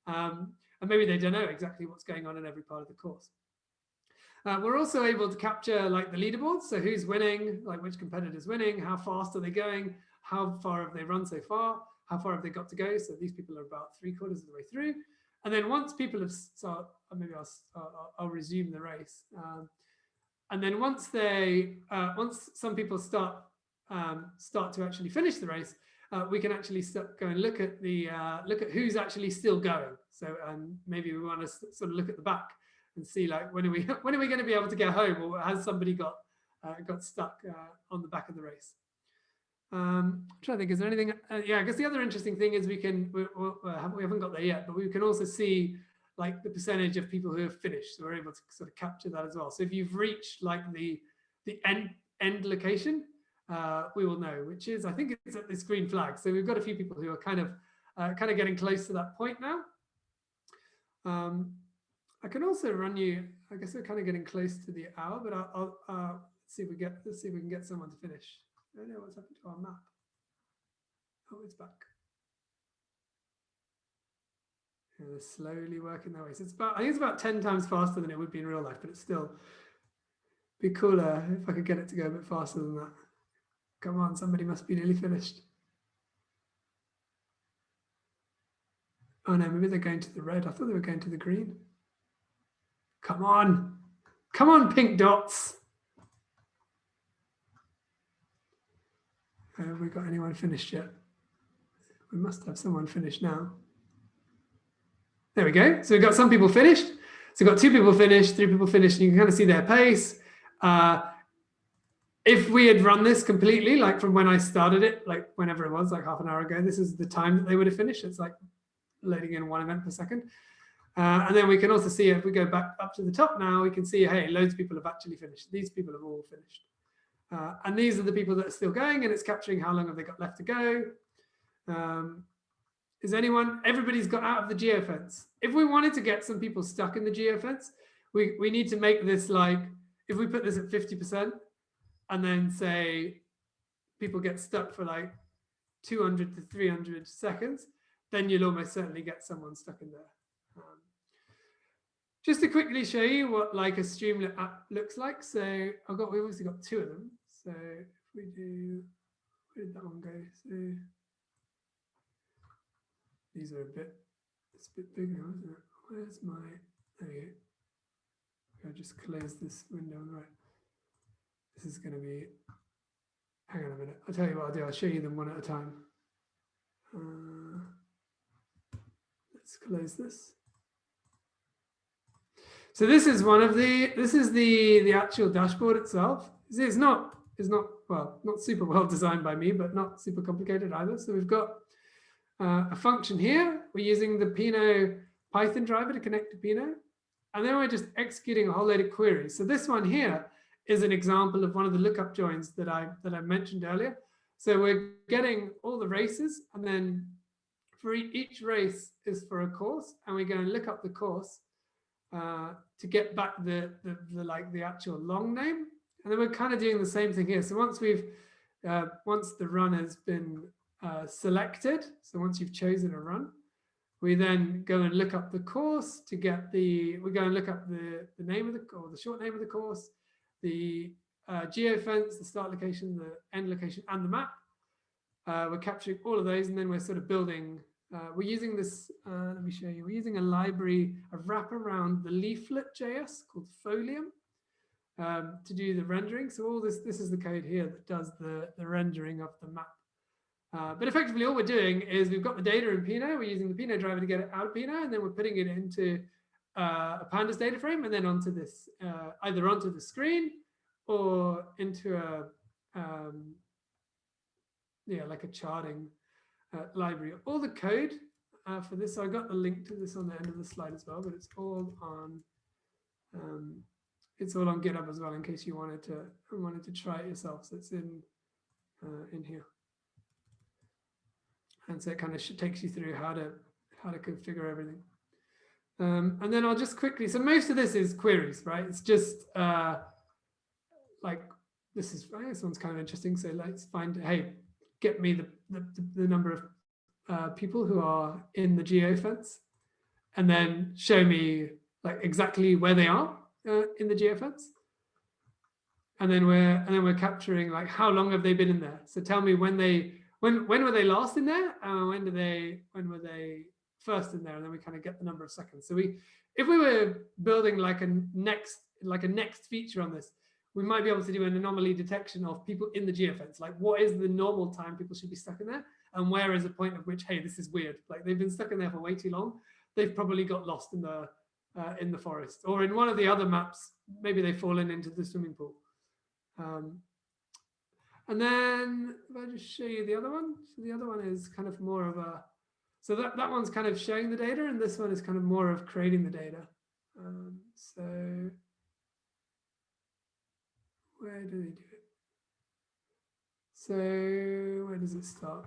and maybe they don't know exactly what's going on in every part of the course. We're also able to capture like the leaderboards, so who's winning, like which competitor's winning, how fast are they going, how far have they run so far, how far have they got to go. So these people are about 3/4 of the way through, and then once people have, so maybe I'll resume the race. And then once some people start to actually finish the race, we can actually go and look at who's actually still going. So maybe we want to sort of look at the back and see like when are we going to be able to get home, or has somebody got stuck on the back of the race. I'm trying to think, is there anything? Yeah, I guess the other interesting thing is we haven't got there yet, but we can also see like the percentage of people who have finished. So we're able to sort of capture that as well. So if you've reached like the end location, we will know, which is, I think it's at this green flag. So we've got a few people who are kind of getting close to that point now. I can also run you, I guess we're kind of getting close to the hour, but let's see if we can get someone to finish. I don't know what's happened to our map. Oh, it's back. Yeah, they're slowly working their way. So it's I think it's about 10 times faster than it would be in real life, but it's still be cooler if I could get it to go a bit faster than that. Come on, somebody must be nearly finished. Oh no, maybe they're going to the red. I thought they were going to the green. Come on. Come on, pink dots. Have we got anyone finished yet? We must have someone finished now. There we go. So we've got some people finished. So we've got 2 people finished, 3 people finished. You can kind of see their pace. If we had run this completely, like from when I started it, like whenever it was, like half an hour ago, this is the time that they would have finished. It's like loading in 1 event per second. And then we can also see, if we go back up to the top now, we can see, hey, loads of people have actually finished. These people have all finished. And these are the people that are still going, and it's capturing how long have they got left to go. Is anyone, everybody's got out of the geofence. If we wanted to get some people stuck in the geofence, we need to make this like, if we put this at 50% and then say people get stuck for like 200 to 300 seconds, then you'll almost certainly get someone stuck in there. Just to quickly show you what like a Streamlit app looks like. So we've obviously got 2 of them. So if we do, where did that one go? So these are it's a bit bigger, isn't it? Where's my, there we go. I'll just close this window on the right. This is going to be, hang on a minute. I'll tell you what I'll do. I'll show you them one at a time. Let's close this. So this is the actual dashboard itself. It's not super well designed by me, but not super complicated either. So we've got a function here. We're using the Pinot Python driver to connect to Pinot. And then we're just executing a whole load of queries. So this one here is an example of one of the lookup joins that I mentioned earlier. So we're getting all the races, and then for each race is for a course, and we're going to look up the course to get back the actual long name. And then we're kind of doing the same thing here. So once the run has been selected, so once you've chosen a run, we then go and look up the course to get we go and look up the name of the short name of the course, the geofence, the start location, the end location, and the map. We're capturing all of those, and then we're sort of building. We're using this, let me show you. We're using a library, a wrap around the leaflet.js called Folium to do the rendering. So all this is the code here that does the rendering of the map. But effectively, all we're doing is we've got the data in Pinot. We're using the Pinot driver to get it out of Pinot, and then we're putting it into a pandas data frame, and then onto this, either onto the screen or into a like a charting library. All the code for this, so I got the link to this on the end of the slide as well, but it's all on GitHub as well, in case you wanted to try it yourself. So it's in here. And so it kind of takes you through how to configure everything. And then I'll just quickly, so most of this is queries, right? It's just like, this one's kind of interesting. So let's find, hey, get me the number of people who are in the geofence, and then show me like exactly where they are in the geofence. And then we're capturing like how long have they been in there. So tell me when were they last in there? When were they first in there? And then we kind of get the number of seconds. So if we were building like a next feature on this, we might be able to do an anomaly detection of people in the geofence. Like, what is the normal time people should be stuck in there? And where is a point at which, hey, this is weird. Like, they've been stuck in there for way too long. They've probably got lost in the in the forest, or in one of the other maps, maybe they've fallen into the swimming pool. And then if I just show you the other one, so the other one is kind of more of a, so that one's kind of showing the data, and this one is kind of more of creating the data. So where do they do it? So where does it start?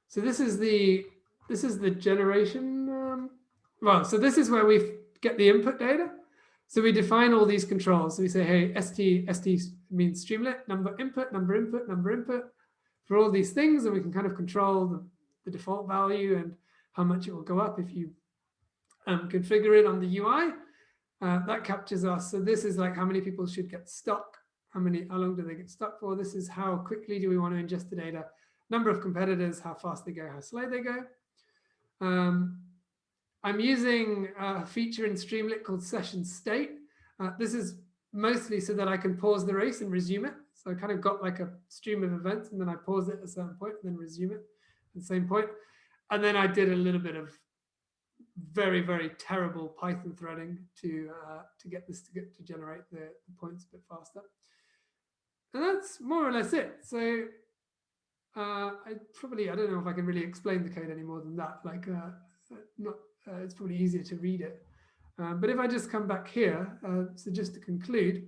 So this is the generation. Well, so this is where we get the input data. So we define all these controls. So we say, hey, st means Streamlit, number input, number input, number input for all these things, and we can kind of control the default value and how much it will go up if you configure it on the UI. That captures us. So this is like how many people should get stuck, how long do they get stuck for? This is how quickly do we want to ingest the data, number of competitors, how fast they go, how slow they go. I'm using a feature in Streamlit called session state. This is mostly so that I can pause the race and resume it. So I kind of got like a stream of events, and then I pause it at a certain point and then resume it at the same point. And then I did a little bit of very, very terrible Python threading to get this to generate the points a bit faster. And that's more or less it. So I don't know if I can really explain the code any more than that. Like it's probably easier to read it. But if I just come back here, so just to conclude,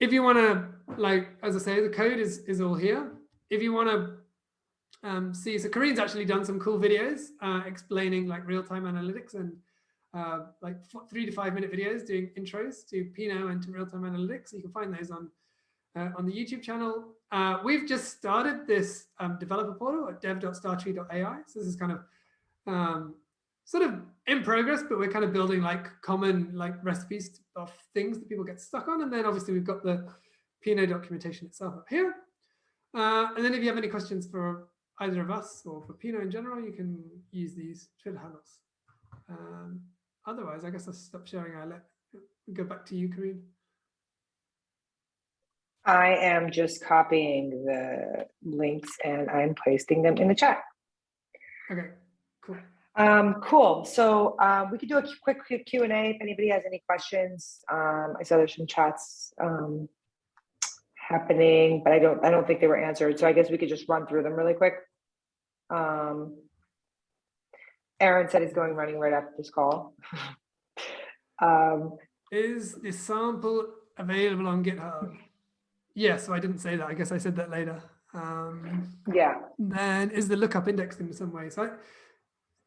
if you want to, like, as I say, the code is all here. If you want to see, so Karin's actually done some cool videos explaining like real-time analytics and like 3 to 5 minute videos doing intros to Pinot and to real-time analytics. So you can find those on the YouTube channel. We've just started this developer portal at dev.startree.ai. So this is kind of sort of in progress, but we're kind of building like common like recipes of things that people get stuck on. And then obviously we've got the Pinot documentation itself up here. And then if you have any questions for either of us or for Pinot in general, you can use these Twitter handles. Otherwise, I guess I'll stop sharing. I'll go back to you, Karin. I am just copying the links and I'm pasting them in the chat. Okay, cool. Cool. So we could do a quick Q&A if anybody has any questions. I saw there's some chats happening, but I don't think they were answered. So I guess we could just run through them really quick. Aaron said he's running right after this call. Is the sample available on GitHub? Yes, so I didn't say that. I guess I said that later. Yeah. Then is the lookup indexed in some way? So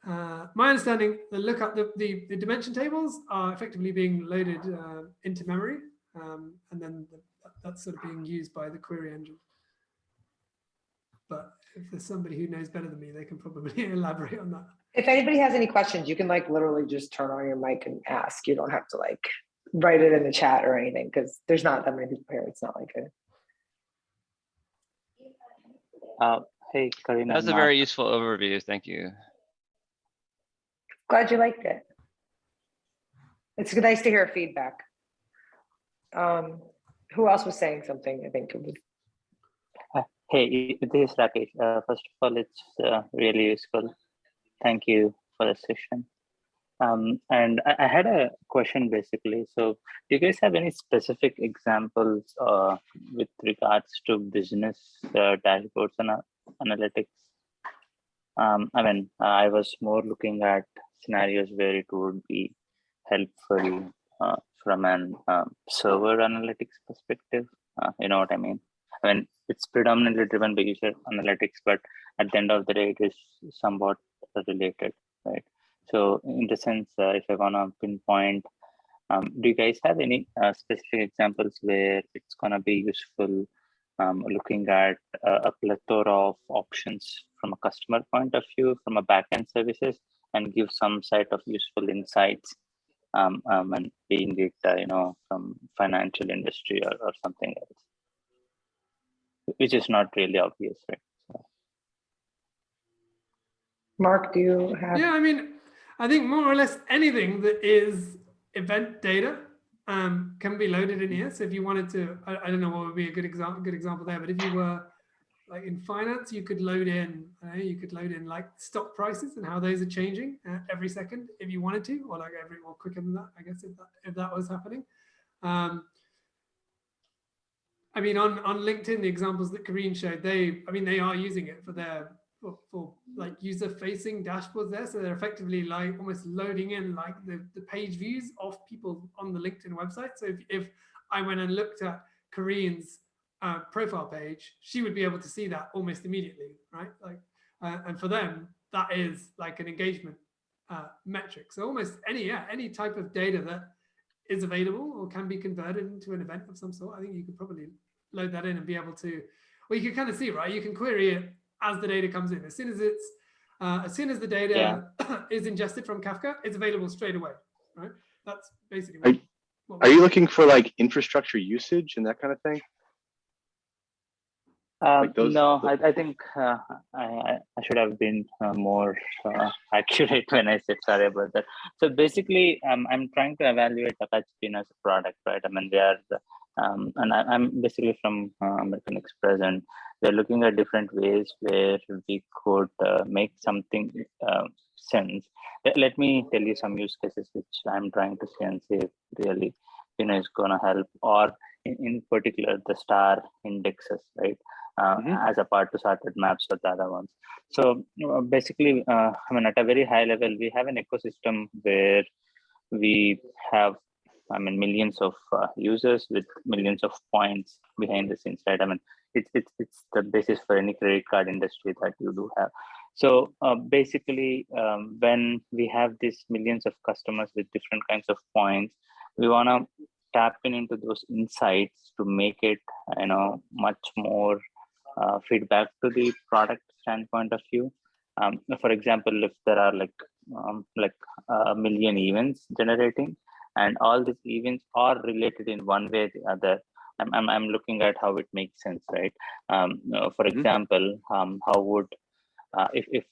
my understanding, the lookup, the dimension tables are effectively being loaded into memory, and then that's sort of being used by the query engine. But if there's somebody who knows better than me, they can probably elaborate on that. If anybody has any questions, you can like literally just turn on your mic and ask. You don't have to like write it in the chat or anything because there's not that many people here. It's not like a. Hey, Karin. That was a very useful overview. Thank you. Glad you liked it. It's nice to hear feedback. Who else was saying something? I think it was. Hey, this is Rakesh. First of all, it's really useful. Thank you for the session. And I had a question basically. So do you guys have any specific examples with regards to business dashboards and analytics? I mean, I was more looking at scenarios where it would be helpful from an server analytics perspective. You know what I mean? I mean, it's predominantly driven by user analytics, but at the end of the day, it is somewhat related, right? So in the sense, if I want to pinpoint, do you guys have any specific examples where it's going to be useful looking at a plethora of options from a customer point of view, from a backend services, and give some sort of useful insights, and being it, from financial industry or something else, which is not really obvious, right? So. Mark, do you have? Yeah, I mean, I think more or less anything that is event data can be loaded in here. So if you wanted to, I don't know what would be a good example there, but if you were like in finance, you could load in, like stock prices and how those are changing every second if you wanted to, or like or quicker than that, I guess, if that was happening. I mean, on LinkedIn, the examples that Karin showed, they are using it for their for like user-facing dashboards there. So they're effectively like almost loading in like the page views of people on the LinkedIn website. So if I went and looked at Karin's profile page, she would be able to see that almost immediately, right? Like, and for them, that is like an engagement metric. So almost any type of data that is available or can be converted into an event of some sort, I think you could probably load that in and be able to, well, you can kind of see, right? You can query it as the data comes in. As soon as the data is ingested from Kafka, it's available straight away, right? That's basically what Are you looking for like infrastructure usage and that kind of thing? No, I think I should have been more accurate when I said sorry about that. So basically, I'm trying to evaluate Apache Pinot as a product, right? I mean, we are, and I'm basically from American Express, and we're looking at different ways where we could make something sense. Let me tell you some use cases which I'm trying to see and see if really Pinot is going to help, or in particular the star indexes, right? As a part to sorted maps or the other ones. So basically, I mean, at a very high level, we have an ecosystem where we have, I mean, millions of users with millions of points behind the scenes, right? I mean, it's the basis for any credit card industry that you do have. So basically, when we have these millions of customers with different kinds of points, we want to tap into those insights to make it, much more feedback to the product standpoint of view. For example, if there are like a million events generating, and all these events are related in one way or the other, I'm looking at how it makes sense, right? For example, how would if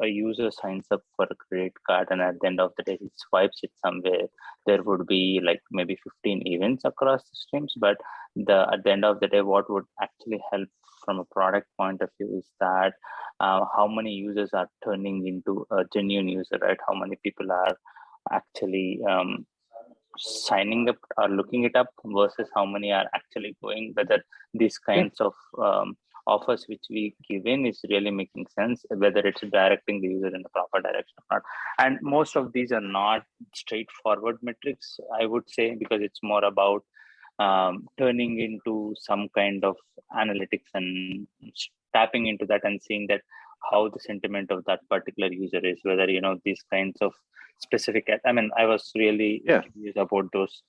a user signs up for a credit card and at the end of the day he swipes it somewhere, there would be like maybe 15 events across the streams, but at the end of the day, what would actually help from a product point of view is that how many users are turning into a genuine user, right? How many people are actually signing up or looking it up versus how many are actually going, whether these kinds of offers which we give in is really making sense, whether it's directing the user in the proper direction or not. And most of these are not straightforward metrics, I would say, because it's more about turning into some kind of analytics and tapping into that and seeing that how the sentiment of that particular user is, whether these kinds of specific, I mean, I was really curious about those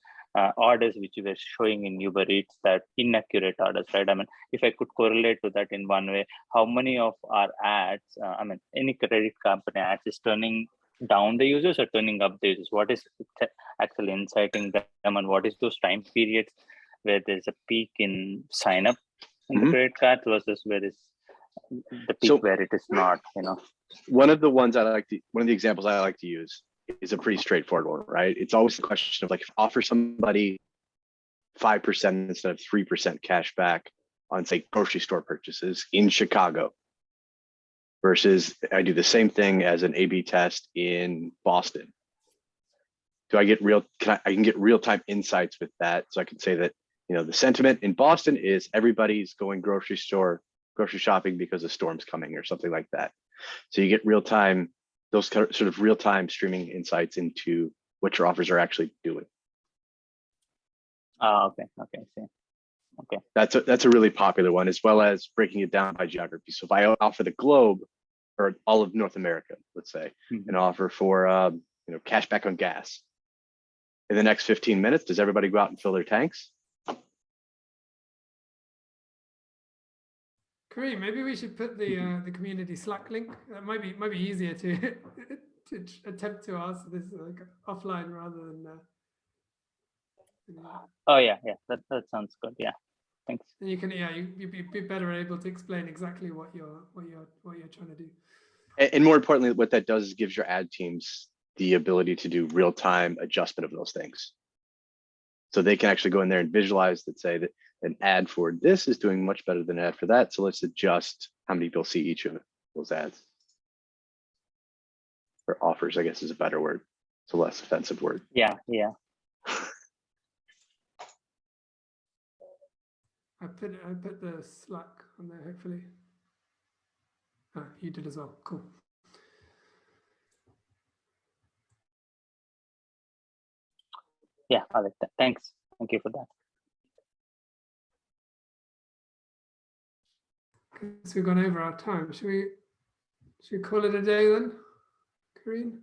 orders which you were showing in Uber Eats, that inaccurate orders, right? I mean, if I could correlate to that in one way, how many of our ads, I mean, any credit company ads is turning down the users or turning up the users? What is actually inciting them, and what is those time periods where there's a peak in sign up in the credit card versus where is the peak where it is not, One of the examples I like to use is a pretty straightforward one, right? It's always a question of like, offer somebody 5% instead of 3% cash back on, say, grocery store purchases in Chicago, versus I do the same thing as an A/B test in Boston. Do I get I can get real-time insights with that, so I can say that the sentiment in Boston is everybody's going grocery shopping because a storm's coming or something like that. So you get real-time, those sort of real-time streaming insights into what your offers are actually doing. Okay, see. Okay. That's a really popular one, as well as breaking it down by geography. So if I offer the globe or all of North America, let's say, an offer for cash back on gas, in the next 15 minutes, does everybody go out and fill their tanks? Karin, maybe we should put the community Slack link. That might be easier to attempt to answer this like offline rather than. Oh yeah, that sounds good. Yeah, thanks. And you can you'd be better able to explain exactly what you're trying to do. And more importantly, what that does is gives your ad teams the ability to do real-time adjustment of those things. So they can actually go in there and visualize that, say that an ad for this is doing much better than an ad for that. So let's adjust how many people see each of those ads. Or offers, I guess, is a better word. It's a less offensive word. Yeah. I put the Slack on there, hopefully. Oh, you did as well. Cool. Yeah. All right. Thanks. Thank you for that. Okay, so we've gone over our time. Should we call it a day then, Karin?